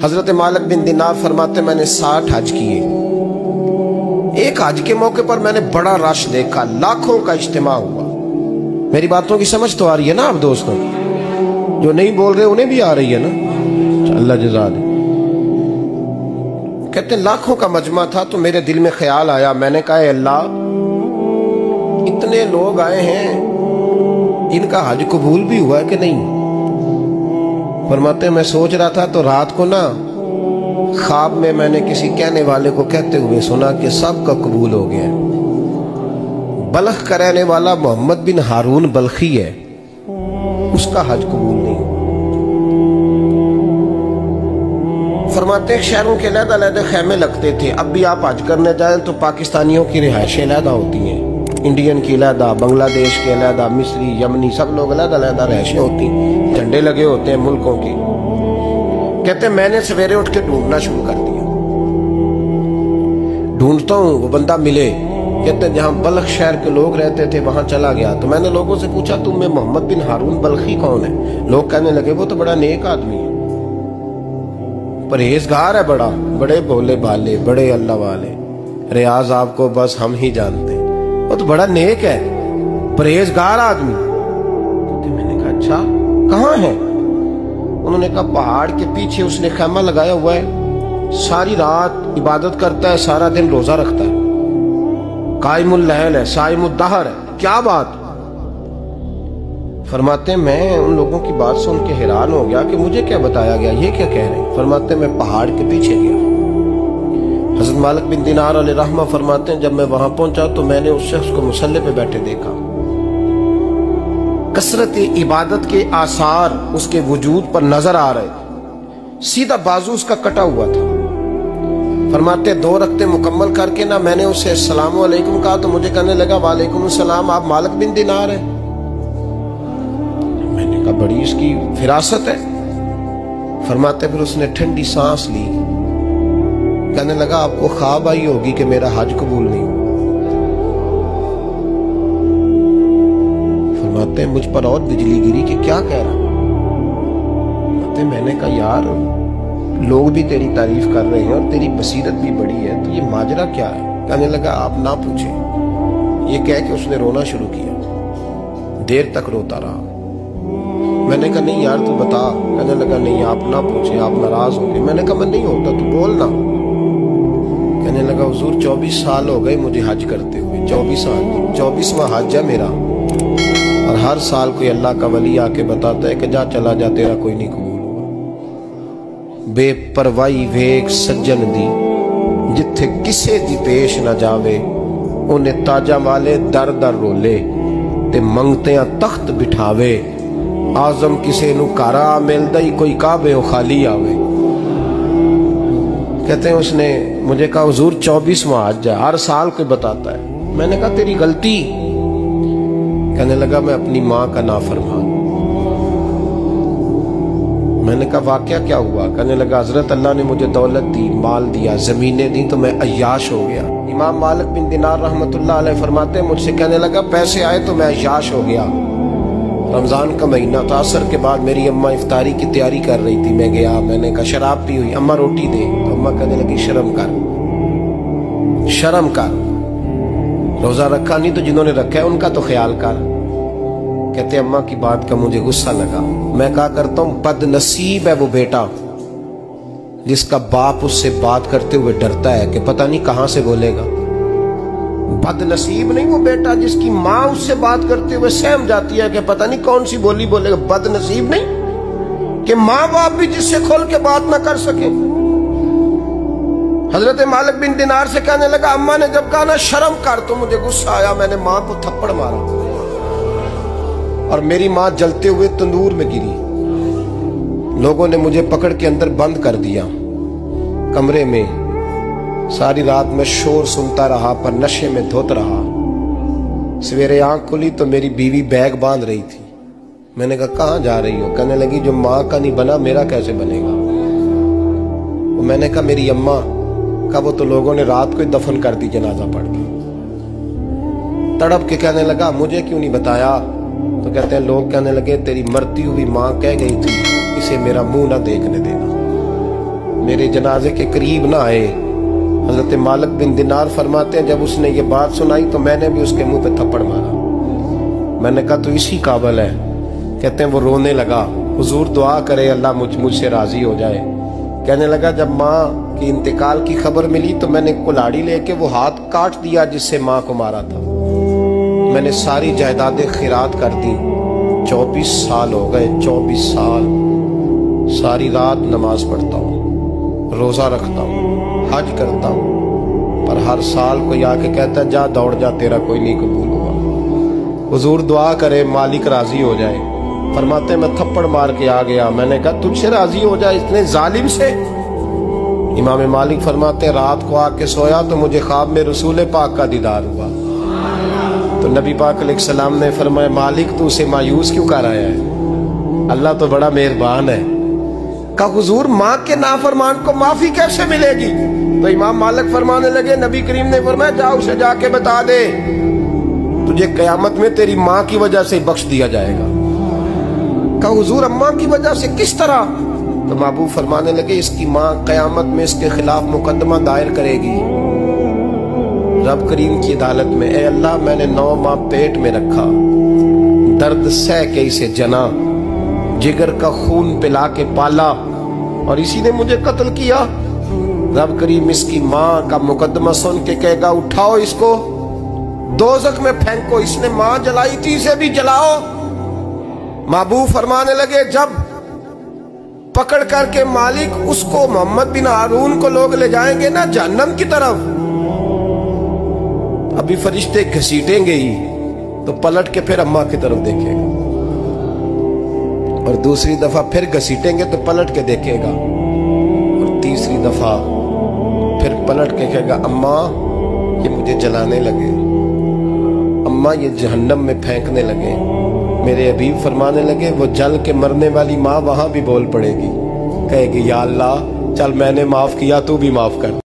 हजरत मालिक बिन दिनार फरमाते मैंने 60 हज किए। एक हज के मौके पर मैंने बड़ा रश देखा, लाखों का इज्तिमा हुआ। मेरी बातों की समझ तो आ रही है ना आप दोस्तों? जो नहीं बोल रहे उन्हें भी आ रही है ना? अल्लाह जज़ा दे। कहते लाखों का मजमा था तो मेरे दिल में ख्याल आया, मैंने कहा अल्लाह इतने लोग आए हैं, इनका हज कबूल भी हुआ है कि नहीं? फरमाते मैं सोच रहा था तो रात को ना ख्वाब में मैंने किसी कहने वाले को कहते हुए सुना कि सब का कबूल हो गया। बल्ख का रहने वाला मोहम्मद बिन हारून बल्खी है, उसका हज कबूल नहीं। फरमाते शहरों के अलग-अलग खेमे लगते थे। अब भी आप हज करने जाएं तो पाकिस्तानियों की रिहायशें अलग होती हैं, इंडियन की अलग, बांग्लादेश के अलग, मिस्री, यमनी, सब लोग अलग-अलग रिहायशें होती हैं, झंडे लगे होते हैं मुल्कों के। कहते मैंने सवेरे उठ के ढूंढना शुरू कर दिया, ढूंढता हूं वो बंदा मिले। कहते जहां बल्ख शहर के लोग रहते थे वहां चला गया तो मैंने लोगों से पूछा तुम में मोहम्मद बिन हारून बल्खी कौन है? लोग कहने लगे वो तो बड़ा नेक आदमी है, परहेजगार है, बड़े भोले भाले, बड़े अल्लाह वाले, रियाज आपको बस हम ही जानते, वो तो बड़ा नेक है, परहेजगार आदमी। तो मैंने कहा अच्छा कहाँ है? उन्होंने कहा पहाड़ के पीछे उसने खैमा लगाया हुआ है, सारी रात इबादत करता है, सारा दिन रोजा रखता है, कायमुल लैल है, साइमुद दहर है। क्या बात? फरमाते मैं उन लोगों की बात सुन के हैरान हो गया कि मुझे क्या बताया गया, ये क्या कह रहे हैं? फरमाते मैं पहाड़ के पीछे गया। हज़रत मालिक बिन दिनार अलैहि रहमा फरमाते हैं जब मैं वहां पहुंचा तो मैंने उस शख्स को मुसल्ले पे बैठे देखा। कसरत इबादत के आसार उसके वजूद पर नजर आ रहे, सीधा बाजू उसका कटा हुआ था। फरमाते 2 रकते मुकम्मल करके ना मैंने उसे अस्सलाम वालेकुम कहा तो मुझे कहने लगा वालेकुम सलाम, आप मालिक बिन दिनार है? मैंने कहा बड़ी इसकी फिरासत है। फरमाते फिर उसने ठंडी सांस ली, कहने लगा आपको ख्वाब आई होगी कि मेरा हज कबूल नहीं हुआ। फरमाते मुझ पर और बिजली गिरी कि क्या कह रहा? मैंने कहा यार लोग भी तेरी तारीफ कर रहे हैं और तेरी बसीरत भी बड़ी है, तो ये माजरा क्या है? कहने लगा आप ना पूछे। ये कह के उसने रोना शुरू किया, देर तक रोता रहा। मैंने कहा नहीं यार तू बता। कहने लगा नहीं आप ना पूछे, आप नाराज हो गए। मैंने कहा मैं नहीं होता, तू बोल ना। कहने लगा हुजूर 24 साल हो गए मुझे हज करते हुए, 24 साल, 24वां हज है मेरा, और हर साल कोई अल्लाह का वली आके बताता है कि जा चला जा तेरा कोई नहीं कबूल हुआ। बेपरवाही वेख सज्जन दी जिथे किसे दी पेश न जावे, उन्हें ताजा वाले दर दर रोले ते मंगतियां तख्त बिठावे, आजम किसे नु कारा मिलदा ही कोई काबे खाली आवे। कहते हैं उसने मुझे कहा हुजूर 24वां हज है, हर साल कोई बताता है। मैंने कहा तेरी गलती। कहने लगा मैं अपनी माँ का नाफरमान। मैंने कहा वाकया क्या हुआ? कहने लगा हजरत अल्लाह ने मुझे दौलत दी, माल दिया, जमीनें दी तो मैं अय्याश हो गया। इमाम मालिक बिन दिनार रहमतुल्लाह अलैह फरमाते हैं मुझसे कहने लगा पैसे आए तो मैं अय्याश हो गया। रमजान का महीना था, असर के बाद मेरी अम्मा इफ्तारी की तैयारी कर रही थी, मैं गया, मैंने कहा शराब पी हुई, अम्मा रोटी दे, तो अम्मा कहने लगी शर्म कर, शर्म कर, रोजा रखा नहीं तो जिन्होंने रखा है उनका तो ख्याल कर। कहते अम्मा की बात का मुझे गुस्सा लगा। मैं कहा करता हूं बदनसीब है वो बेटा जिसका बाप उससे बात करते हुए डरता है कि पता नहीं कहां से बोलेगा। बदनसीब नहीं वो बेटा जिसकी माँ उससे बात करते हुए सहम जाती है कि पता नहीं कौन सी बोली बोलेगा। बदनसीब नहीं कि माँ बाप भी जिससे खोल के बात ना कर सके। हजरत मालिक बिन दिनार से कहने लगा अम्मा ने जब कहा ना शर्म कर तो मुझे गुस्सा आया, मैंने माँ को थप्पड़ मारा और मेरी माँ जलते हुए तंदूर में गिरी। लोगों ने मुझे पकड़ के अंदर बंद कर दिया कमरे में। सारी रात में शोर सुनता रहा पर नशे में धोत रहा। सवेरे आंख खुली तो मेरी बीवी बैग बांध रही थी। मैंने कहा कहाँ जा रही हो? कहने लगी जो माँ का नहीं बना मेरा कैसे बनेगा? तो मैंने कहा मेरी अम्मा का वो तो लोगों ने रात को ही दफन कर दी जनाजा पढ़ के। तड़प के कहने लगा मुझे क्यों नहीं बताया? तो कहते हैं लोग कहने लगे तेरी मरती हुई माँ कह गई थी इसे मेरा मुंह ना देखने देना। मेरे जनाजे के करीब ना आए। हजरत मालिक बिन दिनार फरमाते हैं, जब उसने ये बात सुनाई तो मैंने भी उसके मुंह पे थप्पड़ मारा। मैंने कहा तो इसी काबिल है। कहते हैं वो रोने लगा, हुजूर दुआ करे अल्लाह मुझसे राजी हो जाए। कहने लगा जब माँ की इंतकाल की खबर मिली तो मैंने कुल्हाड़ी लेके वो हाथ काट दिया जिससे माँ को मारा था। मैंने सारी जायदादें खिरात कर दी। 24 साल हो गए, 24 साल। सारी रात नमाज पढ़ता हूँ, रोजा रखता हूँ, हज करता हूँ, पर हर साल कोई आके कहता है जा दौड़ जा, तेरा कोई नहीं कबूल हुआ। हुजूर दुआ करे मालिक राजी हो जाए। फरमाते मैं थप्पड़ मार के आ गया। मैंने कहा तुझसे राजी हो जाए इतने जालिम से? इमाम मालिक फरमाते रात को आके सोया तो मुझे ख्वाब में रसूल पाक का दीदार हुआ। तो नबी पाक अलैहिस्सलाम ने फरमाया मालिक तू उसे मायूस क्यों कर आया है? अल्लाह तो बड़ा मेहरबान है। का हुजूर माँ के नाफरमान को माफी कैसे मिलेगी? तो इमाम मालिक फरमाने लगे नबी करीम ने फरमाया जा उसे जाके बता दे तुझे कयामत में तेरी माँ की वजह से बख्श दिया जाएगा। का हुजूर अम्मा की वजह से किस तरह? तो महबूब फरमाने लगे इसकी माँ कयामत में इसके खिलाफ मुकदमा दायर करेगी रब करीम की अदालत में। ए अल्लाह मैंने 9 माह पेट में रखा, दर्द सह के इसे जना, जिगर का खून पिला के पाला और इसी ने मुझे कत्ल किया। रब करीम इसकी माँ का मुकदमा सुन के कहेगा उठाओ इसको दोज़ख में फेंको, इसने माँ जलाई थी इसे भी जलाओ। महबूब फरमाने लगे जब पकड़ करके मालिक उसको मोहम्मद बिन हारून को लोग ले जाएंगे ना जहन्नम की तरफ, अभी फरिश्ते घसीटेंगे ही तो पलट के फिर अम्मा की तरफ देखेगा और दूसरी दफा फिर घसीटेंगे तो पलट के देखेगा और तीसरी दफा फिर पलट के कहेगा अम्मा ये मुझे जलाने लगे, अम्मा ये जहन्नम में फेंकने लगे। मेरे हबीब फरमाने लगे वो जल के मरने वाली माँ वहां भी बोल पड़ेगी, कहेगी या अल्लाह चल मैंने माफ किया तू भी माफ कर।